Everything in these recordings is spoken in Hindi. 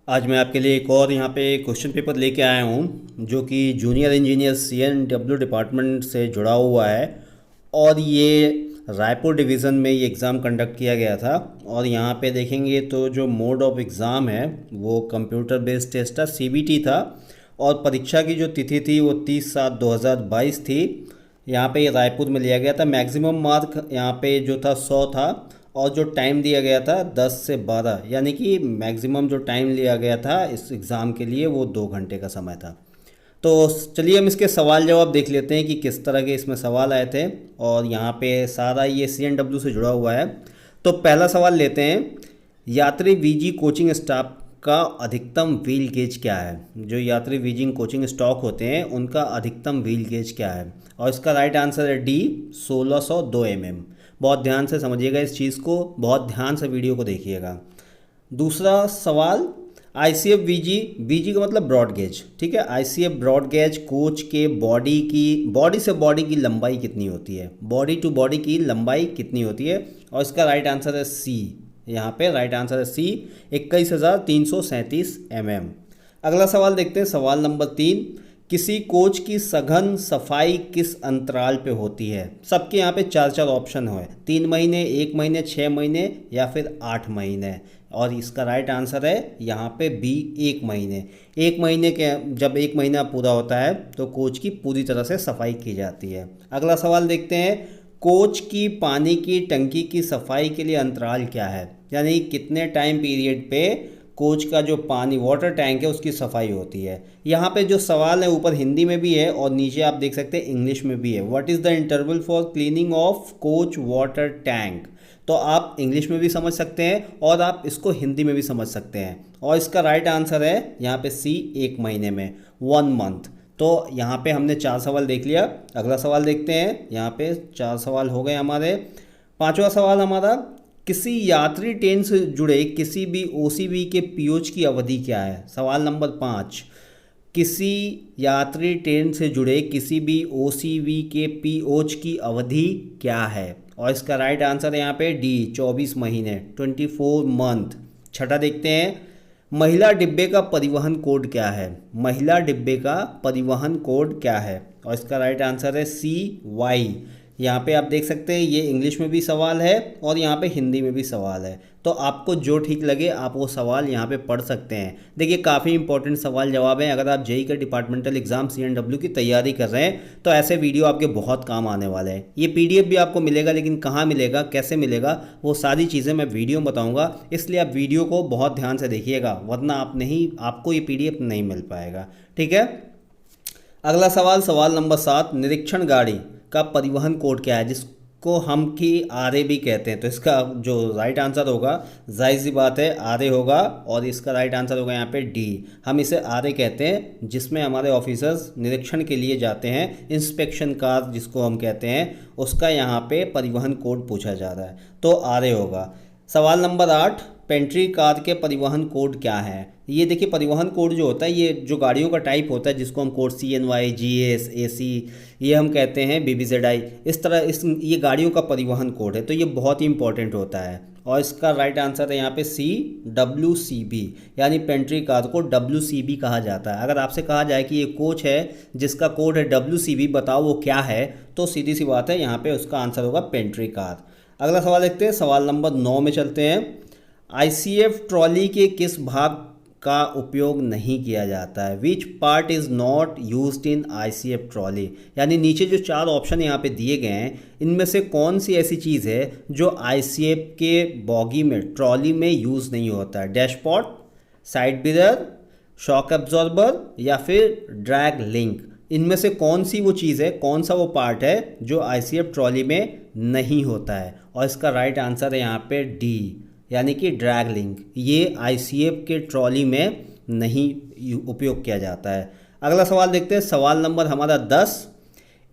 आज मैं आपके लिए एक और यहाँ पे क्वेश्चन पेपर लेके आया हूँ जो कि जूनियर इंजीनियर CNW डिपार्टमेंट से जुड़ा हुआ है। और ये रायपुर डिवीज़न में ये एग्ज़ाम कंडक्ट किया गया था। और यहाँ पे देखेंगे तो जो मोड ऑफ एग्ज़ाम है वो कंप्यूटर बेस्ड टेस्ट था, CBT था। और परीक्षा की जो तिथि थी वो 30/7/2022 थी। यहाँ पे ये रायपुर में लिया गया था। मैक्सिमम मार्क यहाँ पे जो था 100 था। और जो टाइम दिया गया था 10 से 12, यानी कि मैक्सिमम जो टाइम लिया गया था इस एग्ज़ाम के लिए वो 2 घंटे का समय था। तो चलिए हम इसके सवाल जवाब देख लेते हैं कि किस तरह के इसमें सवाल आए थे। और यहाँ पे सारा ये CNW से जुड़ा हुआ है। तो पहला सवाल लेते हैं, यात्री वीजी कोचिंग स्टाफ का अधिकतम व्हील गेज क्या है। जो यात्री वीजिंग कोचिंग स्टॉक होते हैं उनका अधिकतम व्हील गेज क्या है। और इसका राइट आंसर है डी, 1602 mm। बहुत ध्यान से समझिएगा इस चीज़ को, बहुत ध्यान से वीडियो को देखिएगा। दूसरा सवाल, ICF वीजी, वीजी का मतलब ब्रॉड गेज, ठीक है। ICF ब्रॉड गेज कोच के बॉडी से बॉडी की लंबाई कितनी होती है, बॉडी टू बॉडी की लंबाई कितनी होती है। और इसका राइट आंसर है सी, यहाँ पे राइट आंसर है सी, 21,337 mm। अगला सवाल देखते हैं, सवाल नंबर 3, किसी कोच की सघन सफाई किस अंतराल पे होती है। सबके यहाँ पे 4 ऑप्शन है, 3 महीने, 1 महीने, 6 महीने या फिर 8 महीने। और इसका राइट आंसर है यहाँ पे बी, 1 महीने। 1 महीने के जब 1 महीना पूरा होता है तो कोच की पूरी तरह से सफाई की जाती है। अगला सवाल देखते हैं, कोच की पानी की टंकी की सफाई के लिए अंतराल क्या है, यानी कितने टाइम पीरियड पे कोच का जो पानी वाटर टैंक है उसकी सफाई होती है। यहाँ पे जो सवाल है ऊपर हिंदी में भी है और नीचे आप देख सकते हैं इंग्लिश में भी है, what is the interval for cleaning of coach water tank. तो आप इंग्लिश में भी समझ सकते हैं और आप इसको हिंदी में भी समझ सकते हैं। और इसका राइट आंसर है यहाँ पे सी, 1 महीने में, 1 मंथ। तो यहाँ पे हमने 4 सवाल देख लिया। अगला सवाल देखते हैं, यहाँ पे 4 सवाल हो गए हमारे। पांचवा सवाल हमारा, किसी यात्री ट्रेन से जुड़े किसी भी OCV के POH की अवधि क्या है। सवाल नंबर 5, किसी यात्री ट्रेन से जुड़े किसी भी OCV के POH की अवधि क्या है। और इसका राइट आंसर है यहाँ पे डी, 24 महीने, 24 मंथ। छठा देखते हैं, महिला डिब्बे का परिवहन कोड क्या है। महिला डिब्बे का परिवहन कोड क्या है। और इसका राइट आंसर है CY। यहाँ पे आप देख सकते हैं ये इंग्लिश में भी सवाल है और यहाँ पे हिंदी में भी सवाल है। तो आपको जो ठीक लगे आप वो सवाल यहाँ पे पढ़ सकते हैं। देखिए काफ़ी इंपॉर्टेंट सवाल जवाब हैं। अगर आप JEE का डिपार्टमेंटल एग्जाम CNW की तैयारी कर रहे हैं तो ऐसे वीडियो आपके बहुत काम आने वाले हैं। ये PDF भी आपको मिलेगा, लेकिन कहाँ मिलेगा, कैसे मिलेगा, वो सारी चीज़ें मैं वीडियो में बताऊँगा। इसलिए आप वीडियो को बहुत ध्यान से देखिएगा, वरना आपको ये PDF नहीं मिल पाएगा, ठीक है। अगला सवाल, सवाल नंबर 7, निरीक्षण गाड़ी का परिवहन कोड क्या है, जिसको हम की RA भी कहते हैं। तो इसका जो राइट आंसर होगा, जाहिर सी बात है RA होगा। और इसका राइट आंसर होगा यहाँ पे डी, हम इसे RA कहते हैं, जिसमें हमारे ऑफिसर्स निरीक्षण के लिए जाते हैं। इंस्पेक्शन कार जिसको हम कहते हैं, उसका यहाँ पे परिवहन कोड पूछा जा रहा है, तो RA होगा। सवाल नंबर 8, पेंट्री कार के परिवहन कोड क्या है। ये देखिए परिवहन कोड जो होता है, ये जो गाड़ियों का टाइप होता है जिसको हम कोड CNY, GS, AC ये हम कहते हैं, BBZI, इस तरह ये गाड़ियों का परिवहन कोड है। तो ये बहुत ही इंपॉर्टेंट होता है। और इसका राइट आंसर है यहाँ पे C, WCB, यानी पेंट्री कार को WCB कहा जाता है। अगर आपसे कहा जाए कि ये कोच है जिसका कोड है WCB, बताओ वो क्या है, तो सीधी सी बात है यहाँ पे उसका आंसर होगा पेंट्री कार। अगला सवाल देखते हैं, सवाल नंबर 9 में चलते हैं। ICF ट्रॉली के किस भाग का उपयोग नहीं किया जाता है। Which part is not used in ICF trolley, यानी नीचे जो 4 ऑप्शन यहाँ पे दिए गए हैं इनमें से कौन सी ऐसी चीज़ है जो ICF के बॉगी में, ट्रॉली में यूज़ नहीं होता है। Dashpot, side mirror, shock absorber या फिर ड्रैग लिंक, इनमें से कौन सी वो चीज़ है, कौन सा वो पार्ट है जो ICF ट्रॉली में नहीं होता है। और इसका राइट आंसर है यहाँ पे डी, यानी कि ड्रैग लिंक। ये ICF के ट्रॉली में नहीं उपयोग किया जाता है। अगला सवाल देखते हैं, सवाल नंबर हमारा 10,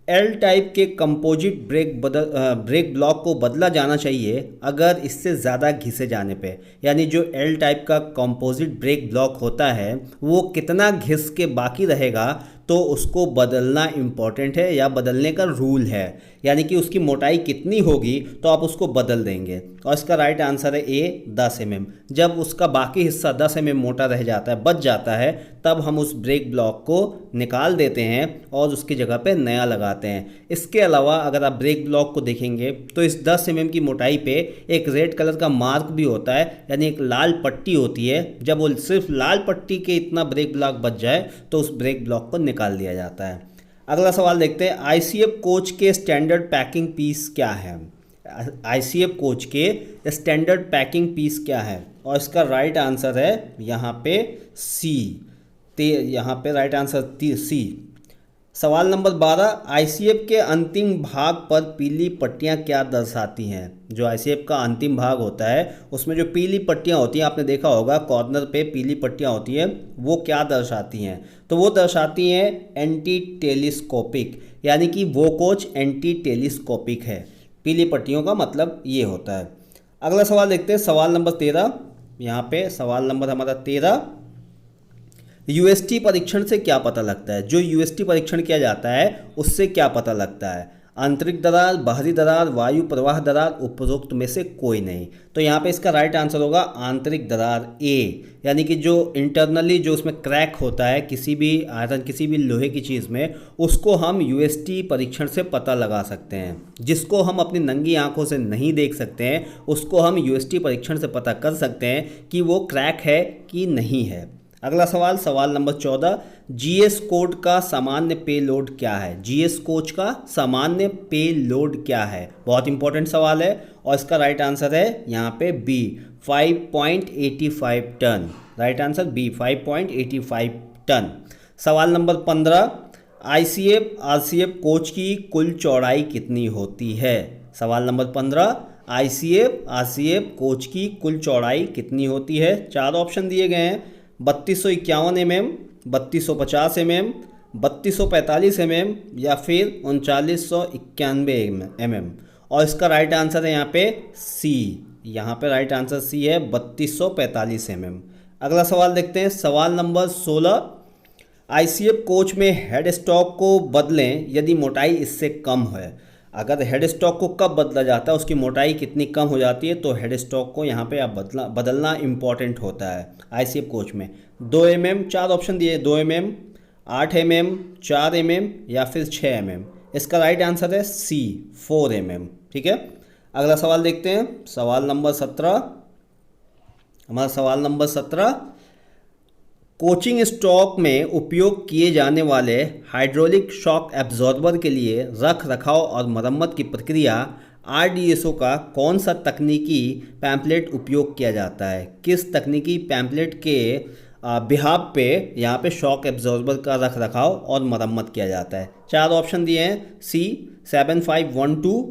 L टाइप के कंपोजिट ब्रेक ब्लॉक को बदला जाना चाहिए अगर इससे ज़्यादा घिसे जाने पे। यानी जो L टाइप का कंपोजिट ब्रेक ब्लॉक होता है वो कितना घिस के बाकी रहेगा तो उसको बदलना इम्पॉर्टेंट है या बदलने का रूल है, यानी कि उसकी मोटाई कितनी होगी तो आप उसको बदल देंगे। और इसका राइट आंसर है ए 10 mm। जब उसका बाकी हिस्सा 10 mm मोटा रह जाता है, बच जाता है, तब हम उस ब्रेक ब्लॉक को निकाल देते हैं और उसकी जगह पे नया लगाते हैं। इसके अलावा अगर आप ब्रेक ब्लॉक को देखेंगे तो इस 10 mm की मोटाई पे एक रेड कलर का मार्क भी होता है, यानी एक लाल पट्टी होती है। जब वो सिर्फ लाल पट्टी के इतना ब्रेक ब्लॉक बच जाए तो उस ब्रेक ब्लॉक को निकाल दिया जाता है। अगला सवाल देखते हैं, आईसीएफ कोच के स्टैंडर्ड पैकिंग पीस क्या है? आईसीएफ कोच के स्टैंडर्ड पैकिंग पीस क्या है? और इसका राइट आंसर है यहाँ पे सी। यहाँ पे राइट आंसर सी। सवाल नंबर 12, आईसीएफ के अंतिम भाग पर पीली पट्टियाँ क्या दर्शाती हैं? जो आईसीएफ का अंतिम भाग होता है उसमें जो पीली पट्टियाँ होती हैं, आपने देखा होगा कॉर्नर पे पीली पट्टियाँ होती हैं, वो क्या दर्शाती हैं? तो वो दर्शाती हैं एंटी टेलीस्कोपिक, यानी कि वो कोच एंटी टेलीस्कोपिक है। पीली पट्टियों का मतलब ये होता है। अगला सवाल देखते हैं, सवाल नंबर 13। यहाँ पे सवाल नंबर हमारा 13, यूएसटी परीक्षण से क्या पता लगता है? जो यूएसटी परीक्षण किया जाता है उससे क्या पता लगता है? आंतरिक दरार, बाहरी दरार, वायु प्रवाह दरार, उपरोक्त में से कोई नहीं। तो यहाँ पे इसका राइट आंसर होगा आंतरिक दरार ए, यानी कि जो इंटरनली जो उसमें क्रैक होता है किसी भी आयरन किसी भी लोहे की चीज़ में, उसको हम यूएसटी परीक्षण से पता लगा सकते हैं। जिसको हम अपनी नंगी आंखों से नहीं देख सकते हैं उसको हम यूएसटी परीक्षण से पता कर सकते हैं कि वो क्रैक है कि नहीं है। अगला सवाल, सवाल नंबर 14, जीएस कोड का सामान्य पे लोड क्या है? जीएस कोच का सामान्य पे लोड क्या है? बहुत इंपॉर्टेंट सवाल है और इसका राइट आंसर है यहाँ पे b 5.85 ton. Right answer b 5.85 ton. सवाल नंबर 15, आईसीएफ आरसीएफ कोच की कुल चौड़ाई कितनी होती है? सवाल नंबर 15, आईसीएफ आरसीएफ कोच की कुल चौड़ाई कितनी होती है? 4 ऑप्शन दिए गए हैं, 3251 mm, 3250 mm, 3245 mm या फिर 3991 mm। और इसका राइट आंसर है यहाँ पे सी। यहाँ पे राइट आंसर सी है 3245 mm। अगला सवाल देखते हैं, सवाल नंबर 16, आईसीएफ कोच में हेड स्टॉक को बदलें यदि मोटाई इससे कम है। अगर हेड स्टॉक को कब बदला जाता है, उसकी मोटाई कितनी कम हो जाती है, तो हेड स्टॉक को यहाँ पे आप बदलना इम्पॉर्टेंट होता है आईसीएफ कोच में। 2 mm, 4 ऑप्शन दिए, 2 mm, 8 mm, 4 mm या फिर 6 mm। इसका राइट आंसर है सी 4 mm। ठीक है, अगला सवाल देखते हैं, सवाल नंबर 17। हमारा सवाल नंबर 17, कोचिंग स्टॉक में उपयोग किए जाने वाले हाइड्रोलिक शॉक एब्जॉर्बर के लिए रख रखाव और मरम्मत की प्रक्रिया आरडीएसओ का कौन सा तकनीकी पैम्पलेट उपयोग किया जाता है? किस तकनीकी पैम्पलेट के बिहाफ पे यहाँ पे शॉक एब्जॉर्बर का रख रखाव और मरम्मत किया जाता है? 4 ऑप्शन दिए हैं, सी 7512,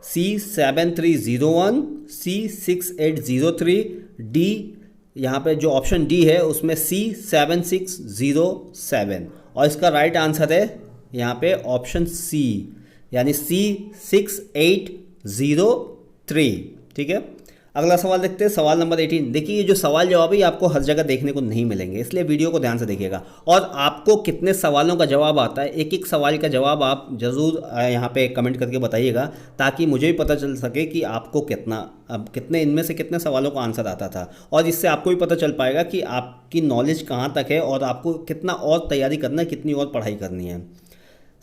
सी 7301, सी 6803, डी यहाँ पे जो ऑप्शन डी है उसमें सी 7607। और इसका राइट आंसर है यहाँ पे ऑप्शन सी, यानी सी 6803। ठीक है, अगला सवाल देखते हैं, सवाल नंबर 18। देखिए ये जो सवाल जवाब है आपको हर जगह देखने को नहीं मिलेंगे, इसलिए वीडियो को ध्यान से देखिएगा। और आपको कितने सवालों का जवाब आता है, एक एक सवाल का जवाब आप ज़रूर यहाँ पे कमेंट करके बताइएगा, ताकि मुझे भी पता चल सके कि आपको कितने इनमें से कितने सवालों का आंसर आता था। और इससे आपको भी पता चल पाएगा कि आपकी नॉलेज कहाँ तक है और आपको कितना और तैयारी करना है, कितनी और पढ़ाई करनी है।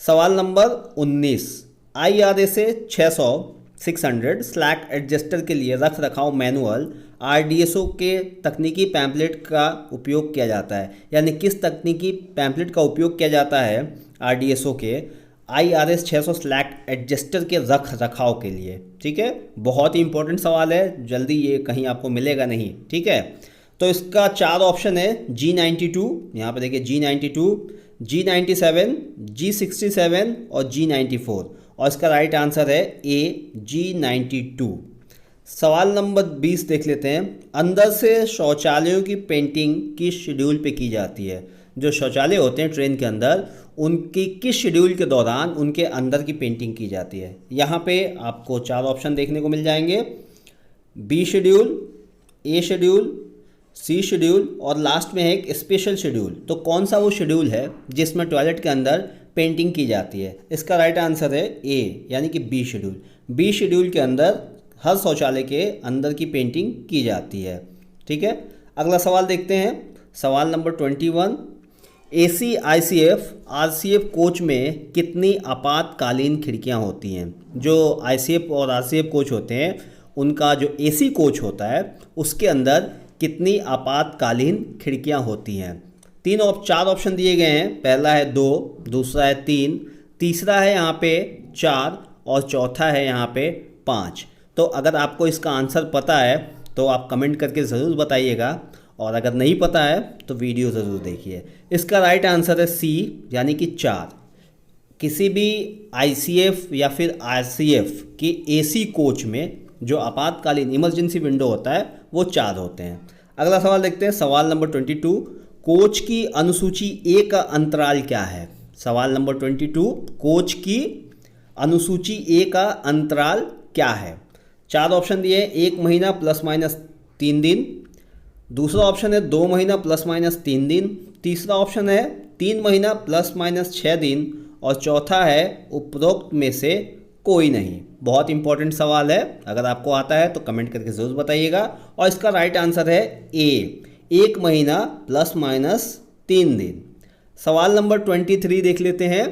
सवाल नंबर 19, IRSA 600 स्लैक एडजस्टर के लिए रख रखाव मैनुअल आरडीएसओ के तकनीकी पैम्पलेट का उपयोग किया जाता है, यानी किस तकनीकी पैम्पलेट का उपयोग किया जाता है आरडीएसओ के IRS 600 स्लैक एडजस्टर के रख रखाव के लिए? ठीक है, बहुत ही इंपॉर्टेंट सवाल है, जल्दी ये कहीं आपको मिलेगा नहीं। ठीक है, तो इसका 4 ऑप्शन है, G92, यहाँ पे देखिए G92, G97, G67 और G94। और इसका राइट आंसर है ए G92। सवाल नंबर 20 देख लेते हैं, अंदर से शौचालयों की पेंटिंग किस शेड्यूल पे की जाती है? जो शौचालय होते हैं ट्रेन के अंदर, उनकी किस शेड्यूल के दौरान उनके अंदर की पेंटिंग की जाती है? यहाँ पे आपको 4 ऑप्शन देखने को मिल जाएंगे, बी शेड्यूल, ए शेड्यूल, सी शेड्यूल और लास्ट में है एक स्पेशल शेड्यूल। तो कौन सा वो शेड्यूल है जिसमें टॉयलेट के अंदर पेंटिंग की जाती है? इसका राइट आंसर है ए, यानी कि बी शेड्यूल। बी शेड्यूल के अंदर हर शौचालय के अंदर की पेंटिंग की जाती है। ठीक है, अगला सवाल देखते हैं। सवाल number 21, AC ICF RCF coach में कितनी आपातकालीन खिड़कियां होती हैं? जो आईसीएफ और आरसीएफ कोच होते हैं उनका जो एसी कोच होता है उसके अंदर कितनी आपातकालीन खिड़कियां होती हैं? 4 ऑप्शन दिए गए हैं। पहला है 2, दूसरा है 3, तीसरा है यहाँ पे 4 और चौथा है यहाँ पे 5। तो अगर आपको इसका आंसर पता है तो आप कमेंट करके ज़रूर बताइएगा, और अगर नहीं पता है तो वीडियो ज़रूर देखिए। इसका राइट आंसर है सी, यानी कि 4। किसी भी आईसीएफ या फिर आरसीएफ की एसी कोच में जो आपातकालीन इमरजेंसी विंडो होता है वो 4 होते हैं। अगला सवाल देखते हैं। सवाल नंबर 22, कोच की अनुसूची ए का अंतराल क्या है? सवाल नंबर 22, कोच की अनुसूची ए का अंतराल क्या है? 4 ऑप्शन दिए, 1 महीना ±3 दिन, दूसरा ऑप्शन है 2 महीना ±3 दिन, तीसरा ऑप्शन है 3 महीना ±6 दिन, और चौथा है उपरोक्त में से कोई नहीं। बहुत इंपॉर्टेंट सवाल है, अगर आपको आता है तो कमेंट करके ज़रूर बताइएगा। और इसका राइट आंसर है ए, 1 महीना ±3 दिन। सवाल नंबर 23 देख लेते हैं।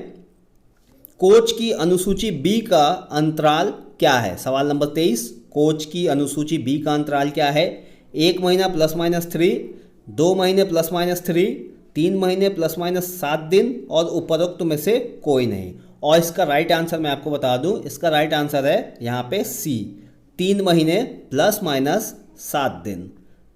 कोच की अनुसूची बी का अंतराल क्या है? सवाल नंबर 23, कोच की अनुसूची बी का अंतराल क्या है? 1 महीना ±3, 2 महीने ±3, 3 महीने ±7 दिन, और उपरोक्त में से कोई नहीं। और इसका राइट आंसर मैं आपको बता दूं, इसका राइट आंसर है यहाँ पे सी, 3 महीने +-7 दिन।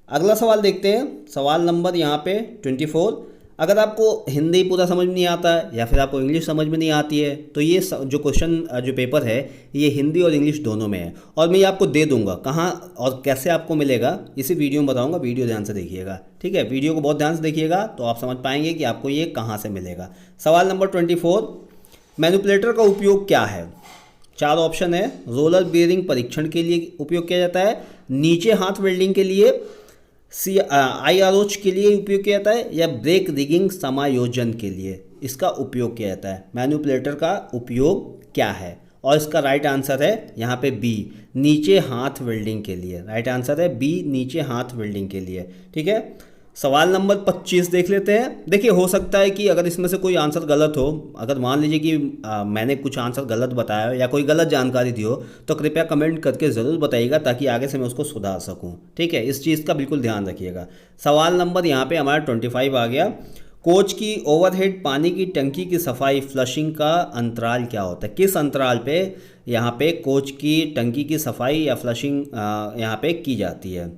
अगला सवाल देखते हैं। सवाल नंबर यहाँ पे 24। अगर आपको हिंदी पूरा समझ में नहीं आता है या फिर आपको इंग्लिश समझ में नहीं आती है तो ये जो क्वेश्चन जो पेपर है ये हिंदी और इंग्लिश दोनों में है, और मैं ये आपको दे दूंगा। कहाँ और कैसे आपको मिलेगा इसी वीडियो में बताऊंगा, वीडियो ध्यान से देखिएगा। ठीक है, वीडियो को बहुत ध्यान से देखिएगा तो आप समझ पाएंगे कि आपको ये कहाँ से मिलेगा। सवाल नंबर 24, मैनिपुलेटर का उपयोग क्या है? 4 ऑप्शन है। रोलर बेयरिंग परीक्षण के लिए उपयोग किया जाता है, नीचे हाथ वेल्डिंग के लिए, IROच के लिए उपयोग किया जाता है, या ब्रेक रिगिंग समायोजन के लिए इसका उपयोग किया जाता है। मैनिपुलेटर का उपयोग क्या है? और इसका राइट आंसर है यहाँ पे बी, नीचे हाथ वेल्डिंग के लिए। राइट आंसर है बी, नीचे हाथ वेल्डिंग के लिए। ठीक है, सवाल नंबर 25 देख लेते हैं। देखिए, हो सकता है कि अगर इसमें से कोई आंसर गलत हो, अगर मान लीजिए कि मैंने कुछ आंसर गलत बताया हो या कोई गलत जानकारी दी हो तो कृपया कमेंट करके ज़रूर बताइएगा ताकि आगे से मैं उसको सुधार सकूं। ठीक है, इस चीज़ का बिल्कुल ध्यान रखिएगा। सवाल नंबर यहाँ पे हमारा 25 आ गया। कोच की ओवरहेड पानी की टंकी की सफाई फ्लशिंग का अंतराल क्या होता है? किस अंतराल पे यहाँ पे कोच की टंकी की सफाई या फ्लशिंग यहाँ पे की जाती है?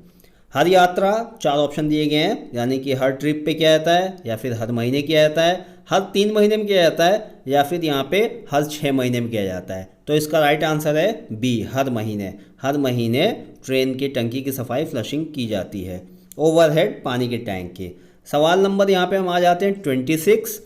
हर यात्रा, 4 ऑप्शन दिए गए हैं, यानी कि हर ट्रिप पे किया जाता है, या फिर हर महीने किया जाता है, हर 3 महीने में किया जाता है, या फिर यहाँ पे हर 6 महीने में किया जाता है। तो इसका राइट आंसर है बी, हर महीने। हर महीने ट्रेन की टंकी की सफाई फ्लशिंग की जाती है, ओवरहेड पानी के टैंक की। सवाल नंबर यहाँ पे हम आ जाते हैं 26।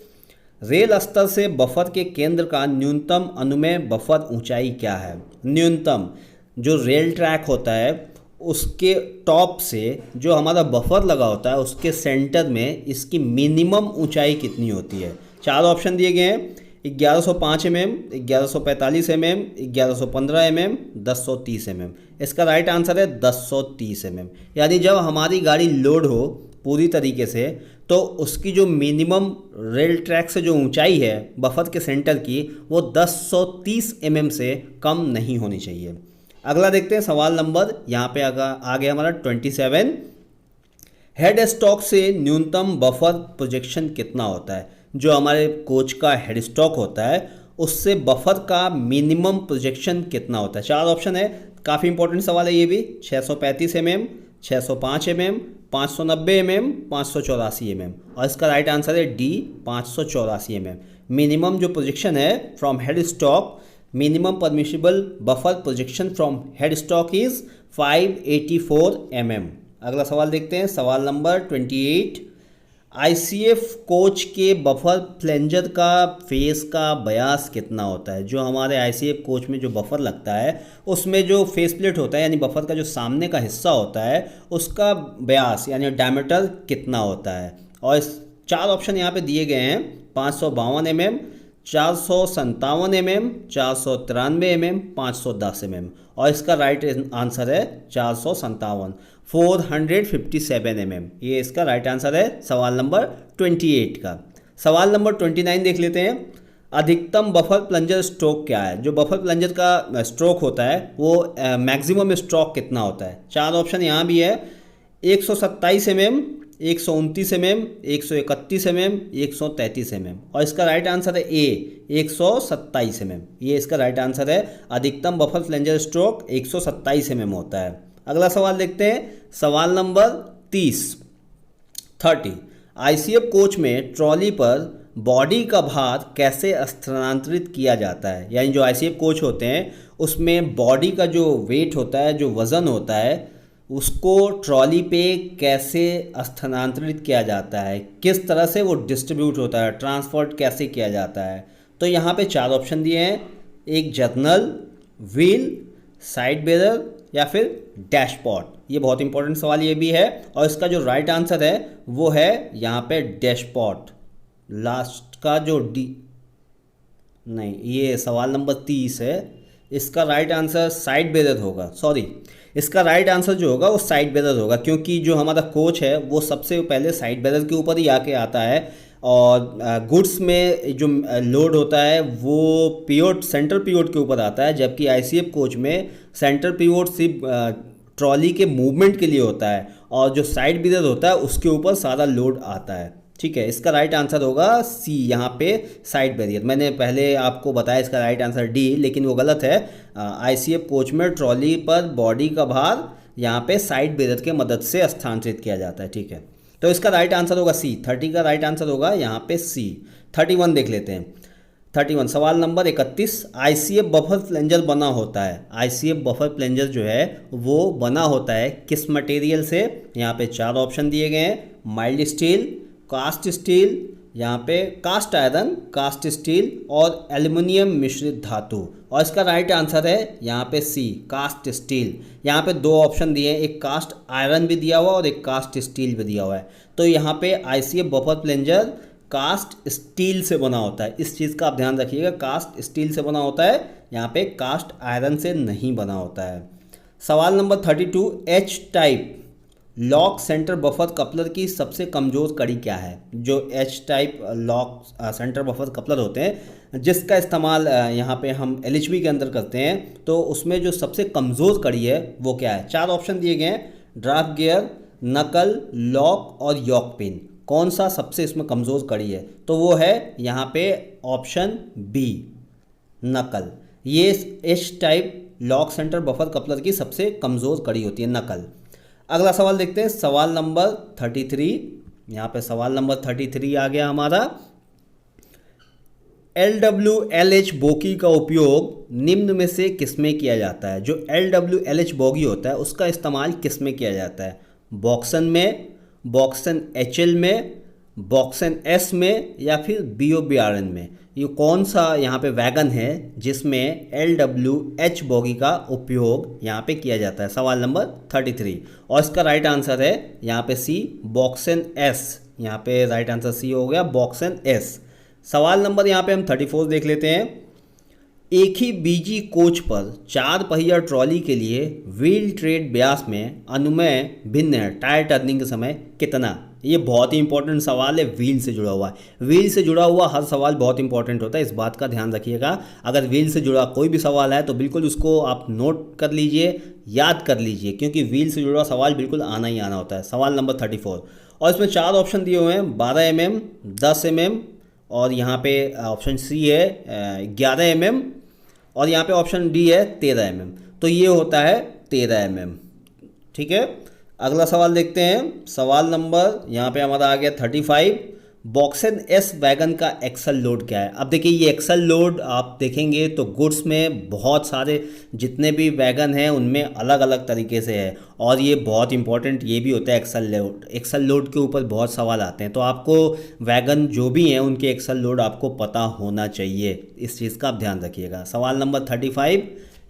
रेल स्तर से बफर के केंद्र का न्यूनतम अनुमेय बफर ऊंचाई क्या है? न्यूनतम जो रेल ट्रैक होता है उसके टॉप से जो हमारा बफर लगा होता है उसके सेंटर में इसकी मिनिमम ऊंचाई कितनी होती है? 4 ऑप्शन दिए गए हैं। 1105 mm, 1145 mm, 1115 mm, 1030 mm। इसका राइट आंसर है 1030 mm। यानी जब हमारी गाड़ी लोड हो पूरी तरीके से तो उसकी जो मिनिमम रेल ट्रैक से जो ऊंचाई है बफर के सेंटर की वो 1030 mm से कम नहीं होनी चाहिए। अगला देखते हैं। सवाल नंबर यहाँ पे आ गया हमारा 27। हेड स्टॉक से न्यूनतम बफर प्रोजेक्शन कितना होता है? जो हमारे कोच का हेड स्टॉक होता है उससे बफर का मिनिमम प्रोजेक्शन कितना होता है? 4 ऑप्शन है, काफ़ी इंपॉर्टेंट सवाल है ये भी। 635 mm, 605 mm, 590 mm, 584 mm। और इसका राइट आंसर है डी, 584 mm। मिनिमम जो प्रोजेक्शन है from head stock, minimum permissible buffer projection from head stock is 584 mm। अगला सवाल देखते हैं। सवाल नंबर 28। आईसीएफ कोच के बफर फ्लेंजर का फेस का व्यास कितना होता है? जो हमारे आईसीएफ कोच में जो बफर लगता है उसमें जो फेस प्लेट होता है यानी बफर का जो सामने का हिस्सा होता है उसका व्यास यानी डायमीटर कितना होता है? और इस 4 ऑप्शन यहाँ पे दिए गए हैं, 552 mm, 457 mm, 493 mm, 510 mm, और इसका राइट आंसर है 457, 457 mm। ये इसका राइट आंसर है सवाल नंबर 28 का। सवाल नंबर 29 देख लेते हैं। अधिकतम बफर प्लंजर स्ट्रोक क्या है? जो बफर प्लंजर का स्ट्रोक होता है वो मैक्सिमम स्ट्रोक कितना होता है? 4 ऑप्शन यहाँ भी है, 127 mm, 129 mm, 131 mm, 133 mm, और इसका राइट आंसर है ए 127 mm। ये इसका राइट आंसर है, अधिकतम बफर फ्लेंजर स्ट्रोक 127 mm होता है। अगला सवाल देखते हैं, सवाल नंबर 30। आईसीएफ कोच में ट्रॉली पर बॉडी का भार कैसे स्थानांतरित किया जाता है? यानी जो आईसीएफ कोच होते हैं उसमें बॉडी का जो वेट होता है, जो वज़न होता है, उसको ट्रॉली पे कैसे स्थानांतरित किया जाता है, किस तरह से वो डिस्ट्रीब्यूट होता है, ट्रांसपोर्ट कैसे किया जाता है? तो यहाँ पे 4 ऑप्शन दिए हैं, एक जर्नल, व्हील, साइड बेरर या फिर डैशपॉट। ये बहुत इंपॉर्टेंट सवाल ये भी है, और इसका जो राइट आंसर है वो है यहाँ पे डैशपॉट। लास्ट का जो नहीं, ये सवाल नंबर 30 है, इसका राइट आंसर साइड बेरर होगा। सॉरी, इसका राइट आंसर जो होगा वो साइड बेरर होगा, क्योंकि जो हमारा कोच है वो सबसे पहले साइड बेरर के ऊपर ही आके आता है, और गुड्स में जो लोड होता है वो पिवोट, सेंटर पिवोट के ऊपर आता है, जबकि आईसीएफ कोच में सेंटर पिवोट सिर्फ ट्रॉली के मूवमेंट के लिए होता है, और जो साइड बेरर होता है उसके ऊपर सारा लोड आता है। ठीक है, इसका राइट आंसर होगा सी, यहाँ पे साइड बैरियर। मैंने पहले आपको बताया इसका राइट आंसर डी, लेकिन वो गलत है। आईसीएफ कोच में ट्रॉली पर बॉडी का भार यहाँ पे साइड बैरियर के मदद से स्थानांतरित किया जाता है। ठीक है, तो इसका राइट आंसर होगा सी, 30 का राइट आंसर होगा यहाँ पे सी। 31 देख लेते हैं। 31 सवाल नंबर 31। आईसीएफ बफर प्लंजर बना होता है, आईसीएफ बफर प्लंजर जो है वो बना होता है किस मटेरियल से? यहाँ पे 4 ऑप्शन दिए गए हैं, माइल्ड स्टील, कास्ट स्टील, यहाँ पे कास्ट आयरन, कास्ट स्टील और एल्युमिनियम मिश्रित धातु, और इसका राइट आंसर है यहाँ पे सी, कास्ट स्टील। यहाँ पे 2 ऑप्शन दिए हैं, एक कास्ट आयरन भी दिया हुआ और एक कास्ट स्टील भी दिया हुआ है। तो यहाँ पे ICF buffer plunger cast steel से बना होता है, इस चीज़ का आप ध्यान रखिएगा, कास्ट स्टील से बना होता है, यहाँ पे कास्ट आयरन से नहीं बना होता है। सवाल number 32। H type lock centre buffer coupler की सबसे कमज़ोर कड़ी क्या है? जो H type lock centre buffer coupler होते हैं जिसका इस्तेमाल यहाँ पे हम एलएचबी के अंदर करते हैं, तो उसमें जो सबसे कमज़ोर कड़ी है वो क्या है? 4 ऑप्शन दिए गए हैं, ड्राफ्ट गियर, नकल, लॉक और यॉक पिन। कौन सा सबसे इसमें कमज़ोर कड़ी है? तो वो है यहाँ पे ऑप्शन बी, नकल। ये H type lock centre buffer coupler की सबसे कमज़ोर कड़ी होती है, नकल। अगला सवाल देखते हैं, सवाल नंबर 33। यहाँ पे सवाल नंबर 33 आ गया हमारा। LWLH बोगी का उपयोग निम्न में से किसमें किया जाता है? जो LWLH बोगी होता है उसका इस्तेमाल किसमें किया जाता है? बॉक्सन में, बॉक्सन HL में, बॉक्सन S में या फिर BOBRN में? ये कौन सा यहाँ पे वैगन है जिसमें LWH बोगी का उपयोग यहाँ पे किया जाता है? सवाल नंबर 33, और इसका राइट आंसर है यहाँ पे सी, बॉक्सन S। यहाँ पे राइट आंसर सी हो गया, बॉक्सन S। सवाल नंबर यहाँ पे हम 34 देख लेते हैं। एक ही बीजी कोच पर 4 पहिया ट्रॉली के लिए व्हील ट्रेड व्यास में अनुमेय भिन्न है, टायर टर्निंग के समय कितना? ये बहुत ही इंपॉर्टेंट सवाल है, व्हील से जुड़ा हुआ है। व्हील से जुड़ा हुआ हर सवाल बहुत इंपॉर्टेंट होता है, इस बात का ध्यान रखिएगा। अगर व्हील से जुड़ा कोई भी सवाल है तो बिल्कुल उसको आप नोट कर लीजिए, याद कर लीजिए, क्योंकि व्हील से जुड़ा सवाल बिल्कुल आना ही आना होता है। सवाल नंबर 34, और इसमें 4 ऑप्शन दिए हुए हैं, 12 mm, 10 mm, और यहाँ पे ऑप्शन सी है 11 mm, और यहाँ पे ऑप्शन डी है 13 mm। तो ये होता है 13 mm। ठीक है, अगला सवाल देखते हैं। सवाल नंबर यहाँ पे हमारा आ गया 35। बॉक्सन एस वैगन का एक्सल लोड क्या है। अब देखिए ये एक्सल लोड आप देखेंगे तो गुड्स में बहुत सारे जितने भी वैगन हैं उनमें अलग अलग तरीके से है, और ये बहुत इंपॉर्टेंट ये भी होता है एक्सल लोड। एक्सल लोड के ऊपर बहुत सवाल आते हैं, तो आपको वैगन जो भी हैं उनके एक्सल लोड आपको पता होना चाहिए, इस चीज़ का आप ध्यान रखिएगा। सवाल नंबर 35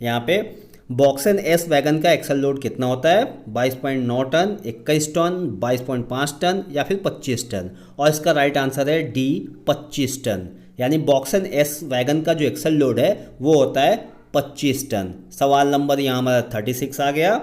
यहाँ पे, बॉक्सन एस वैगन का एक्सल लोड कितना होता है। 22.9 टन, 21 टन, 22.5 टन या फिर 25 टन, और इसका राइट आंसर है डी 25 टन। यानी बॉक्सन एस वैगन का जो एक्सल लोड है वो होता है 25 टन। सवाल नंबर यहाँ हमारा 36 आ गया,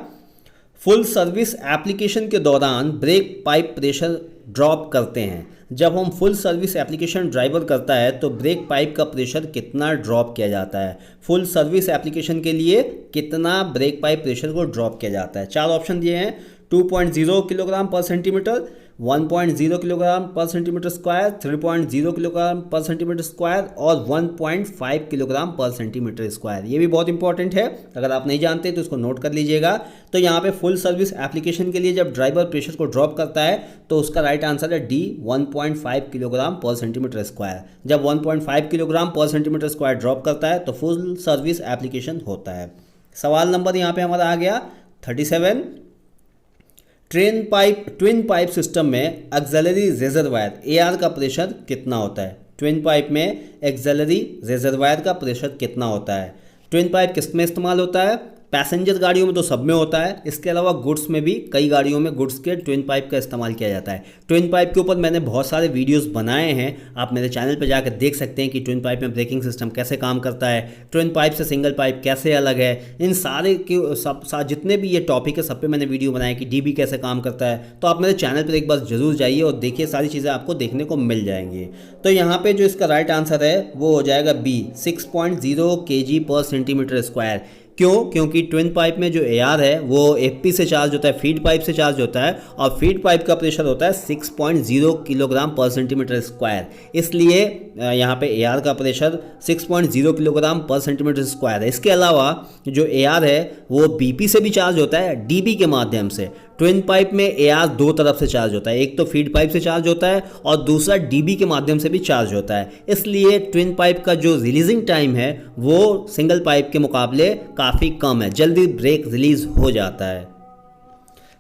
फुल सर्विस एप्लीकेशन के दौरान ब्रेक पाइप प्रेशर ड्रॉप करते हैं। जब हम फुल सर्विस एप्लीकेशन ड्राइवर करता है तो ब्रेक पाइप का प्रेशर कितना ड्रॉप किया जाता है। फुल सर्विस एप्लीकेशन के लिए कितना ब्रेक पाइप प्रेशर को ड्रॉप किया जाता है। चार ऑप्शन दिए हैं, 2.0 किलोग्राम पर सेंटीमीटर, 1.0 किलोग्राम पर सेंटीमीटर स्क्वायर, 3.0 किलोग्राम पर सेंटीमीटर स्क्वायर और 1.5 किलोग्राम पर सेंटीमीटर स्क्वायर। ये भी बहुत इंपॉर्टेंट है, अगर आप नहीं जानते तो इसको नोट कर लीजिएगा। तो यहाँ पे फुल सर्विस एप्लीकेशन के लिए जब ड्राइवर प्रेशर को ड्रॉप करता है तो उसका राइट आंसर है डी 1.5 किलोग्राम पर सेंटीमीटर स्क्वायर। जब 1.5 किलोग्राम पर सेंटीमीटर स्क्वायर ड्रॉप करता है तो फुल सर्विस एप्लीकेशन होता है। सवाल नंबर यहाँ पे हमारा आ गया 37, ट्विन पाइप सिस्टम में एक्सेलरी रिजर्वायर एआर का प्रेशर कितना होता है। ट्विन पाइप में एक्सेलरी रिजर्वायर का प्रेशर कितना होता है। ट्विन पाइप किस में इस्तेमाल होता है, पैसेंजर गाड़ियों में तो सब में होता है, इसके अलावा गुड्स में भी कई गाड़ियों में गुड्स के ट्विन पाइप का इस्तेमाल किया जाता है। ट्विन पाइप के ऊपर मैंने बहुत सारे वीडियोस बनाए हैं, आप मेरे चैनल पर जाकर देख सकते हैं कि ट्विन पाइप में ब्रेकिंग सिस्टम कैसे काम करता है, ट्विन पाइप से सिंगल पाइप कैसे अलग है। इन सारे के जितने भी ये टॉपिक है सब पे मैंने वीडियो बनाया कि डीबी कैसे काम करता है, तो आप मेरे चैनल पर एक बार जरूर जाइए और देखिए, सारी चीज़ें आपको देखने को मिल जाएंगी। तो यहाँ पे जो इसका राइट आंसर है वो हो जाएगा बी 6.0 kg पर सेंटीमीटर स्क्वायर। क्यों? क्योंकि ट्विन पाइप में जो एआर है वो एफपी से चार्ज होता है, फीड पाइप से चार्ज होता है, और फीड पाइप का प्रेशर होता है 6.0 किलोग्राम पर सेंटीमीटर स्क्वायर। इसलिए यहाँ पे एआर का प्रेशर 6.0 किलोग्राम पर सेंटीमीटर स्क्वायर है। इसके अलावा जो एआर है वो बीपी से भी चार्ज होता है, डीबी के माध्यम से। ट्विन पाइप में एआर दो तरफ से चार्ज होता है, एक तो फीड पाइप से चार्ज होता है और दूसरा डीबी के माध्यम से भी चार्ज होता है। इसलिए ट्विन पाइप का जो रिलीजिंग टाइम है वो सिंगल पाइप के मुकाबले काफ़ी कम है, जल्दी ब्रेक रिलीज हो जाता है।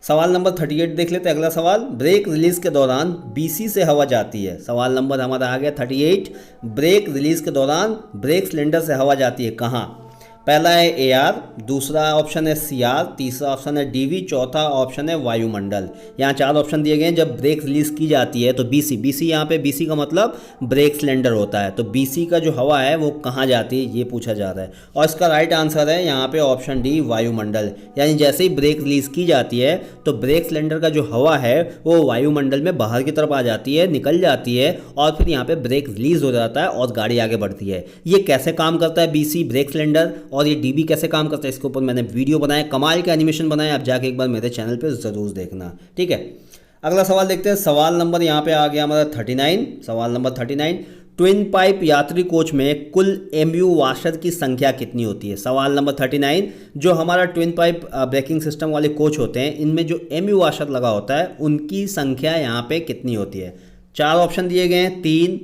सवाल नंबर 38 देख लेते हैं। अगला सवाल, ब्रेक रिलीज के दौरान बीसी से हवा जाती है। सवाल नंबर हमारा आ गया 38, ब्रेक रिलीज के दौरान ब्रेक सिलेंडर से हवा जाती है कहाँ। पहला है एआर, दूसरा ऑप्शन है सीआर, तीसरा ऑप्शन है डीवी, चौथा ऑप्शन है वायुमंडल। यहाँ चार ऑप्शन दिए गए हैं। जब ब्रेक रिलीज की जाती है तो बीसी यहाँ पे बीसी का मतलब ब्रेक सिलेंडर होता है, तो बीसी का जो हवा है वो कहाँ जाती है ये पूछा जा रहा है, और इसका राइट आंसर है यहाँ पे ऑप्शन डी वायुमंडल। यानी जैसे ही ब्रेक रिलीज की जाती है तो ब्रेक सिलेंडर का जो हवा है वो वायुमंडल में बाहर की तरफ आ जाती है, निकल जाती है, और फिर यहाँ पे ब्रेक रिलीज हो जाता है और गाड़ी आगे बढ़ती है। ये कैसे काम करता है बीसी ब्रेक सिलेंडर, और ये डीबी कैसे काम करता है, इसके ऊपर मैंने वीडियो बनाया, कमाल का एनिमेशन बनाया, आप जाके एक बार मेरे चैनल पे ज़रूर देखना, ठीक है। अगला सवाल देखते हैं। सवाल नंबर यहाँ पे आ गया हमारा 39। सवाल नंबर 39, ट्विन पाइप यात्री कोच में कुल एमयू वाशर की संख्या कितनी होती है। सवाल नंबर 39, जो हमारा ट्विन पाइप ब्रेकिंग सिस्टम वाले कोच होते हैं इनमें जो एमयू वाशर लगा होता है उनकी संख्या यहाँ पे कितनी होती है। चार ऑप्शन दिए गए हैं, 3,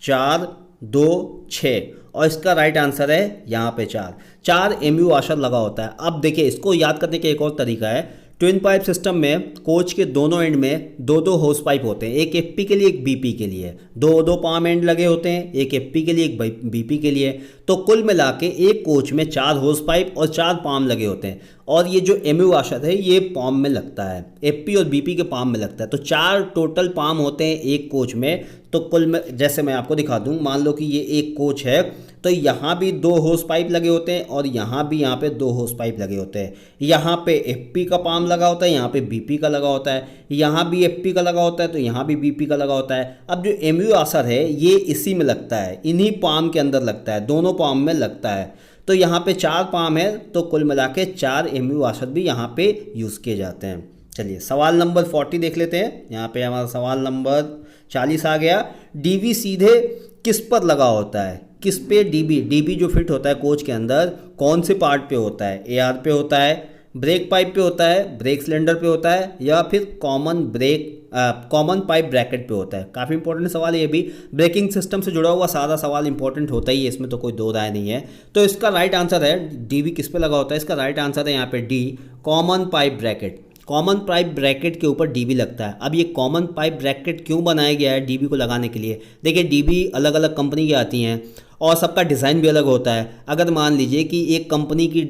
4, 2, 6, और इसका राइट आंसर है यहाँ पे 4 एमयू वाशर लगा होता है। अब देखिए, इसको याद करने का एक और तरीका है। ट्विन पाइप सिस्टम में कोच के दोनों एंड में दो होस पाइप होते हैं, एक एफपी के लिए एक बीपी के लिए, दो पाम एंड लगे होते हैं, एक एफपी के लिए एक बीपी के लिए। तो कुल मिला के एक कोच में 4 होस पाइप और 4 पाम लगे होते हैं, और ये जो एमयू वाशर है ये पाम में लगता है, एफपी और बीपी के पाम में लगता है। तो 4 टोटल पाम होते हैं एक कोच में। तो कुल में, जैसे मैं आपको दिखा दूं, मान लो कि ये एक कोच है तो यहाँ भी 2 होस पाइप लगे होते हैं और यहाँ भी यहाँ पे 2 होस पाइप लगे होते हैं। यहाँ पे एफपी का पाम लगा होता है, यहाँ पे बीपी का लगा होता है, यहाँ भी एफपी का लगा होता है तो यहाँ भी बीपी का लगा होता है। अब जो एमयू वाशर है ये इसी में लगता है, इन्हीं पाम के अंदर लगता है, दोनों पाम में लगता है। तो यहाँ पे 4 पाम है, तो कुल मिला के 4 एमयू वाशर भी यहाँ पे यूज़ किए जाते हैं। चलिए सवाल नंबर 40 देख लेते हैं। यहाँ पे हमारा सवाल नंबर 40 आ गया। डीवी सीधे किस पर लगा होता है, किस पे डीबी जो फिट होता है कोच के अंदर कौन से पार्ट पे होता है, एआर पे होता है, ब्रेक पाइप पे होता है, ब्रेक सिलेंडर पे होता है, या फिर common brake common pipe bracket पे होता है। काफ़ी इंपॉर्टेंट सवाल है ये भी, ब्रेकिंग सिस्टम से जुड़ा हुआ सारा सवाल इंपॉर्टेंट होता ही है, इसमें तो कोई दो राय नहीं है। तो इसका राइट आंसर है डी भी किस पे लगा होता है, इसका राइट आंसर है यहाँ पे D, common pipe bracket. Common pipe bracket के ऊपर डीबी लगता है। अब ये कॉमन पाइप ब्रैकेट क्यों बनाया गया है डीबी को लगाने के लिए? देखिए डीबी अलग अलग कंपनी की आती हैं और सबका डिज़ाइन भी अलग होता है। अगर मान लीजिए कि एक कंपनी की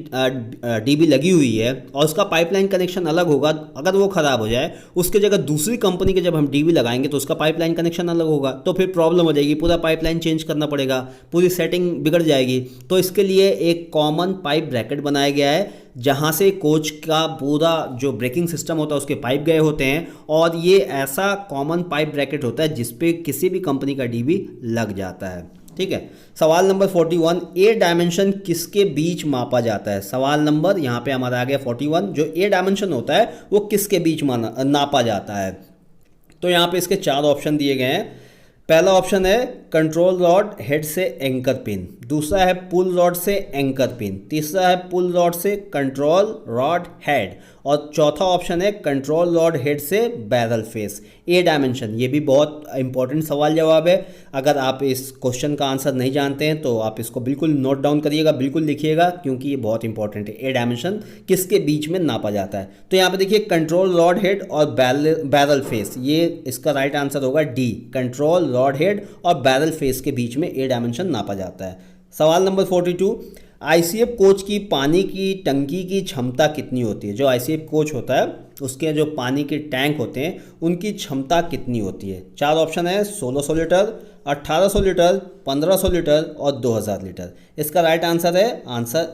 डीबी लगी हुई है और उसका पाइपलाइन कनेक्शन अलग होगा, अगर वो ख़राब हो जाए उसके जगह दूसरी कंपनी के जब हम डीबी लगाएंगे तो उसका पाइपलाइन कनेक्शन अलग होगा, तो फिर प्रॉब्लम हो जाएगी, पूरा पाइपलाइन चेंज करना पड़ेगा, पूरी सेटिंग बिगड़ जाएगी। तो इसके लिए एक कॉमन पाइप ब्रैकेट बनाया गया है जहाँ से कोच का पूरा जो ब्रेकिंग सिस्टम होता है उसके पाइप गए होते हैं, और ये ऐसा कॉमन पाइप ब्रैकेट होता है जिसपे किसी भी कंपनी का डीबी लग जाता है। ठीक है। सवाल नंबर 41, ए डायमेंशन किसके बीच मापा जाता है? सवाल नंबर यहाँ पे हमारा आ गया 41, जो ए डायमेंशन होता है वो किसके बीच नापा जाता है? तो यहाँ पे इसके 4 ऑप्शन दिए गए हैं। पहला ऑप्शन है कंट्रोल रॉड हेड से एंकर पिन, दूसरा है पुल रॉड से एंकर पिन, तीसरा है पुल रॉड से कंट्रोल रॉड हेड, और चौथा ऑप्शन है कंट्रोल रॉड हेड से बैरल फेस। ए डायमेंशन, ये भी बहुत इंपॉर्टेंट सवाल जवाब है। अगर आप इस क्वेश्चन का आंसर नहीं जानते हैं तो आप इसको बिल्कुल नोट डाउन करिएगा, बिल्कुल लिखिएगा, क्योंकि ये बहुत इंपॉर्टेंट है। ए डायमेंशन किसके बीच में नापा जाता है? तो यहाँ पे देखिए कंट्रोल रॉड हेड और बैरल फेस, ये इसका राइट आंसर होगा डी, कंट्रोल रॉड हेड और बैरल फेस के बीच में ए डायमेंशन नापा जाता है। सवाल नंबर 42, आईसीएफ कोच की पानी की टंकी की क्षमता कितनी होती है? जो आईसीएफ कोच होता है उसके जो पानी के टैंक होते हैं उनकी क्षमता कितनी होती है? 4 ऑप्शन है 1600 लीटर, 1800 लीटर, 1500 लीटर और 2000 लीटर। इसका राइट आंसर है answer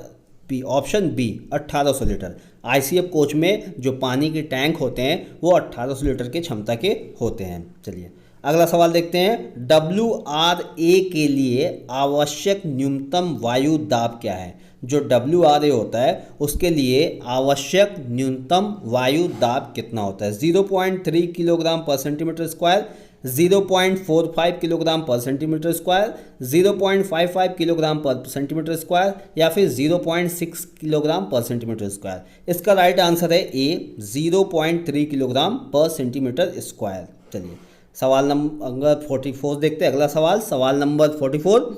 b, option b, 1800 litre. ICF coach में जो पानी के टैंक होते हैं वो 1800 लीटर की क्षमता के होते हैं। चलिए अगला सवाल देखते हैं। WRA के लिए आवश्यक न्यूनतम वायु दाब क्या है? जो WRA होता है उसके लिए आवश्यक न्यूनतम वायु दाब कितना होता है? 0.3 किलोग्राम पर सेंटीमीटर स्क्वायर, 0.45 किलोग्राम पर सेंटीमीटर स्क्वायर, 0.55 किलोग्राम पर सेंटीमीटर स्क्वायर या फिर 0.6 किलोग्राम पर सेंटीमीटर स्क्वायर। इसका राइट आंसर है ए, 0.3 किलोग्राम पर सेंटीमीटर स्क्वायर। चलिए सवाल नंबर 44 देखते हैं। अगला सवाल, सवाल नंबर 44,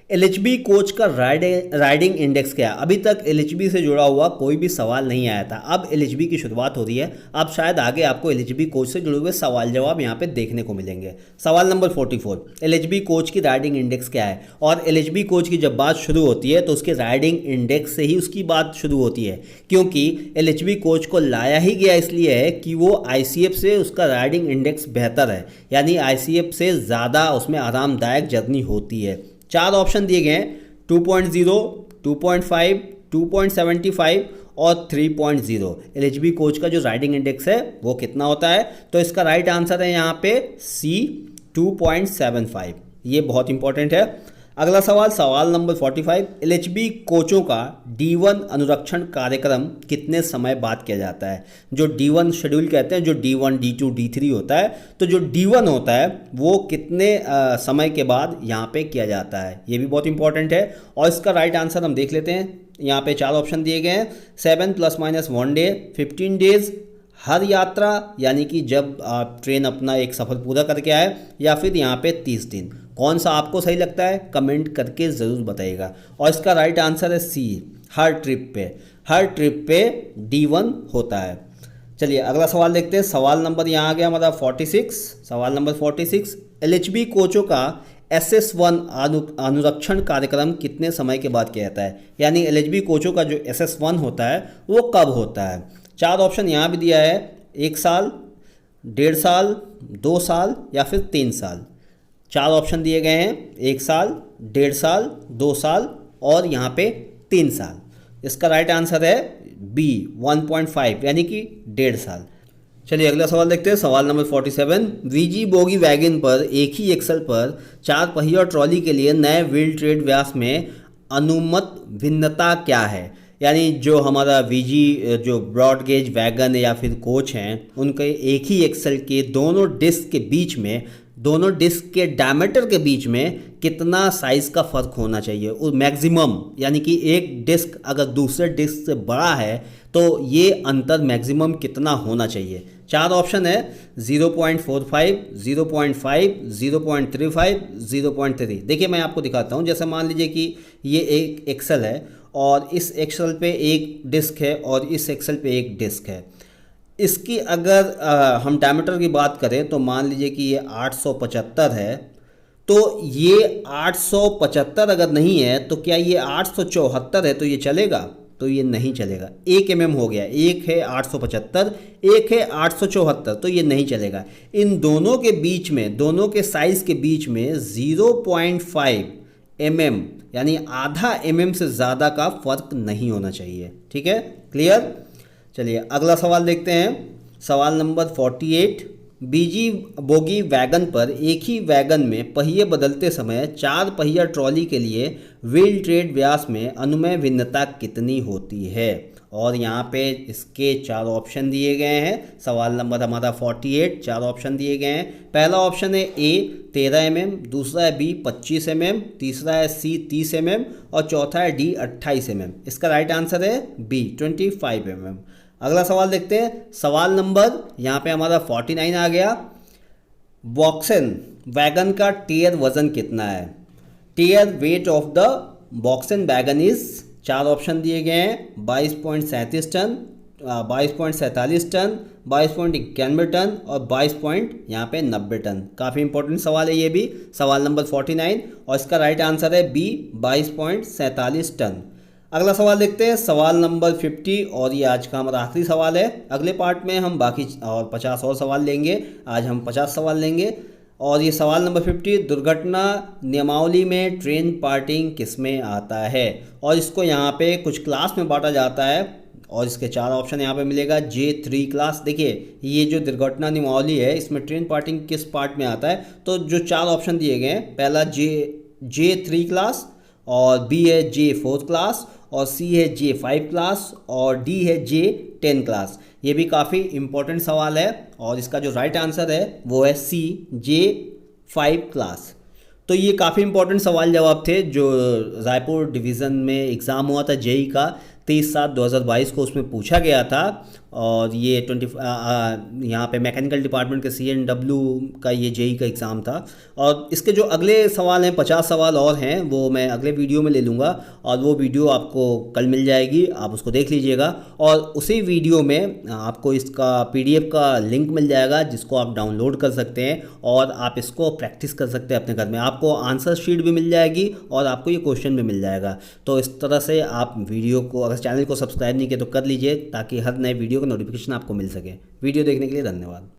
एलएचबी कोच का राइडिंग इंडेक्स क्या है? अभी तक एलएचबी से जुड़ा हुआ कोई भी सवाल नहीं आया था, अब एलएचबी की शुरुआत हो रही है। अब शायद आगे आपको एलएचबी कोच से जुड़े हुए सवाल जवाब यहाँ पे देखने को मिलेंगे। सवाल नंबर 44, एलएचबी कोच की राइडिंग इंडेक्स क्या है? और एलएचबी कोच की जब बात शुरू होती है तो उसके राइडिंग इंडेक्स से ही उसकी बात शुरू होती है, क्योंकि एलएचबी कोच को लाया ही गया इसलिए है कि वो आईसीएफ से उसका राइडिंग इंडेक्स बेहतर है, यानी आईसीएफ से ज़्यादा उसमें आरामदायक जर्नी होती है। 4 ऑप्शन दिए गए हैं, 2.0, 2.5, 2.75 और 3.0। एलएचबी कोच का जो राइडिंग इंडेक्स है वो कितना होता है? तो इसका राइट आंसर है यहाँ पे सी, 2.75। ये बहुत इंपॉर्टेंट है। अगला सवाल, सवाल नंबर 45, एलएचबी कोचों का D1 अनुरक्षण कार्यक्रम कितने समय बाद किया जाता है? जो D1 शेड्यूल कहते हैं, जो D1, D2, D3 होता है, तो जो D1 होता है वो कितने समय के बाद यहाँ पे किया जाता है? ये भी बहुत इंपॉर्टेंट है और इसका राइट आंसर हम देख लेते हैं। यहाँ पे 4 ऑप्शन दिए गए हैं, 7 ± 1 डे, 15 डेज, हर यात्रा यानी कि जब आप ट्रेन अपना एक सफ़र पूरा करके आए, या फिर यहाँ पे 30 दिन। कौन सा आपको सही लगता है कमेंट करके ज़रूर बताइएगा। और इसका राइट आंसर है सी, हर ट्रिप पे। हर ट्रिप पे D1 होता है। चलिए अगला सवाल देखते हैं। सवाल नंबर यहाँ आ गया हमारा 46। सवाल नंबर 46, एलएचबी कोचों का SS1 अनुरक्षण कार्यक्रम कितने समय के बाद किया जाता है? यानी एलएचबी कोचों का जो SS1 होता है वो कब होता है? 4 ऑप्शन यहाँ भी दिया है, 1 साल, 1.5 साल, 2 साल या फिर 3 साल। 4 ऑप्शन दिए गए हैं, 1 साल, 1.5 साल, 2 साल और यहाँ पे 3 साल। इसका राइट आंसर है बी, 1.5 यानी कि 1.5 साल। चलिए अगला सवाल देखते हैं। सवाल नंबर 47, वीजी बोगी वैगन पर एक ही एक्सल पर 4 पहिया ट्रॉली के लिए नए व्हील ट्रेड व्यास में अनुमत भिन्नता क्या है? यानी जो हमारा वीजी जो ब्रॉड गेज वैगन या फिर कोच हैं उनके एक ही एक्सल के दोनों डिस्क के बीच में दोनों डिस्क के डायमीटर के बीच में कितना साइज़ का फ़र्क होना चाहिए, और मैक्सिमम, यानी कि एक डिस्क अगर दूसरे डिस्क से बड़ा है तो ये अंतर मैक्सिमम कितना होना चाहिए। 4 ऑप्शन है, 0.45, 0.5, 0.35, 0.3। देखिए मैं आपको दिखाता हूँ। जैसे मान लीजिए कि ये एक एक्सेल है और इस एक्सेल पे एक डिस्क है और इस एक्सेल पे एक डिस्क है। इसकी अगर हम डायमीटर की बात करें तो मान लीजिए कि ये 875 है, तो ये 875 अगर नहीं है तो क्या ये 874 है तो ये चलेगा? तो ये नहीं चलेगा। 1 mm हो गया, एक है 875, एक है 874, तो ये नहीं चलेगा। इन दोनों के बीच में, दोनों के साइज़ के बीच में 0.5 mm यानी आधा mm से ज़्यादा का फ़र्क नहीं होना चाहिए। ठीक है, क्लियर? चलिए अगला सवाल देखते हैं। सवाल नंबर 48। बीजी बोगी वैगन पर एक ही वैगन में पहिए बदलते समय 4 पहिया ट्रॉली के लिए व्हील ट्रेड व्यास में अनुमेय भिन्नता कितनी होती है? और यहाँ पे इसके 4 ऑप्शन दिए गए हैं। सवाल नंबर हमारा 48, 4 ऑप्शन दिए गए हैं। पहला ऑप्शन है ए 13 mm, दूसरा है बी 25 mm, तीसरा है सी 30 mm और चौथा है डी 28 mm। इसका राइट आंसर है बी 25 mm। अगला सवाल देखते हैं। सवाल नंबर यहाँ पे हमारा 49 आ गया। बॉक्सन वैगन का टियर वजन कितना है? Tare weight of the BOXN wagon is, 4 option दिए गए हैं, 22.37 टन, 22.47 टन, 22.91 टन और 22.90 टन। काफ़ी इंपॉर्टेंट सवाल है ये भी, सवाल नंबर 49, और इसका राइट आंसर है बी 22.47 टन। अगला सवाल देखते हैं, सवाल नंबर 50, और ये आज का हमारा आखिरी सवाल है। अगले पार्ट में हम बाकी और 50 और सवाल लेंगे। आज हम 50 सवाल लेंगे। और ये सवाल नंबर 50, दुर्घटना नियमावली में ट्रेन पार्टिंग किस में आता है? और इसको यहाँ पे कुछ क्लास में बांटा जाता है और इसके 4 ऑप्शन यहाँ पे मिलेगा। J3 class. देखिए ये जो दुर्घटना नियमावली है इसमें ट्रेन पार्टिंग किस पार्ट में आता है? तो जो 4 ऑप्शन दिए गए हैं, पहला J3 क्लास, और बी है J4 क्लास, और सी है J5 क्लास, और डी है J10 क्लास। ये भी काफ़ी इम्पोर्टेंट सवाल है और इसका जो राइट आंसर है वो है सी J5 क्लास। तो ये काफ़ी इम्पोर्टेंट सवाल जवाब थे जो रायपुर डिवीज़न में एग्ज़ाम हुआ था जेई का 30/7/2022 को, उसमें पूछा गया था। और ये यहाँ पे मैकेनिकल डिपार्टमेंट के CNW का ये जेई का एग्ज़ाम था। और इसके जो अगले सवाल हैं, 50 सवाल और हैं, वो मैं अगले वीडियो में ले लूँगा और वो वीडियो आपको कल मिल जाएगी, आप उसको देख लीजिएगा। और उसी वीडियो में आपको इसका PDF का लिंक मिल जाएगा जिसको आप डाउनलोड कर सकते हैं और आप इसको प्रैक्टिस कर सकते हैं अपने घर में। आपको आंसर शीट भी मिल जाएगी और आपको ये क्वेश्चन भी मिल जाएगा। तो इस तरह से आप वीडियो को, अगर चैनल को सब्सक्राइब नहीं किया तो कर लीजिए ताकि हर नए वीडियो का नोटिफिकेशन आपको मिल सके। वीडियो देखने के लिए धन्यवाद।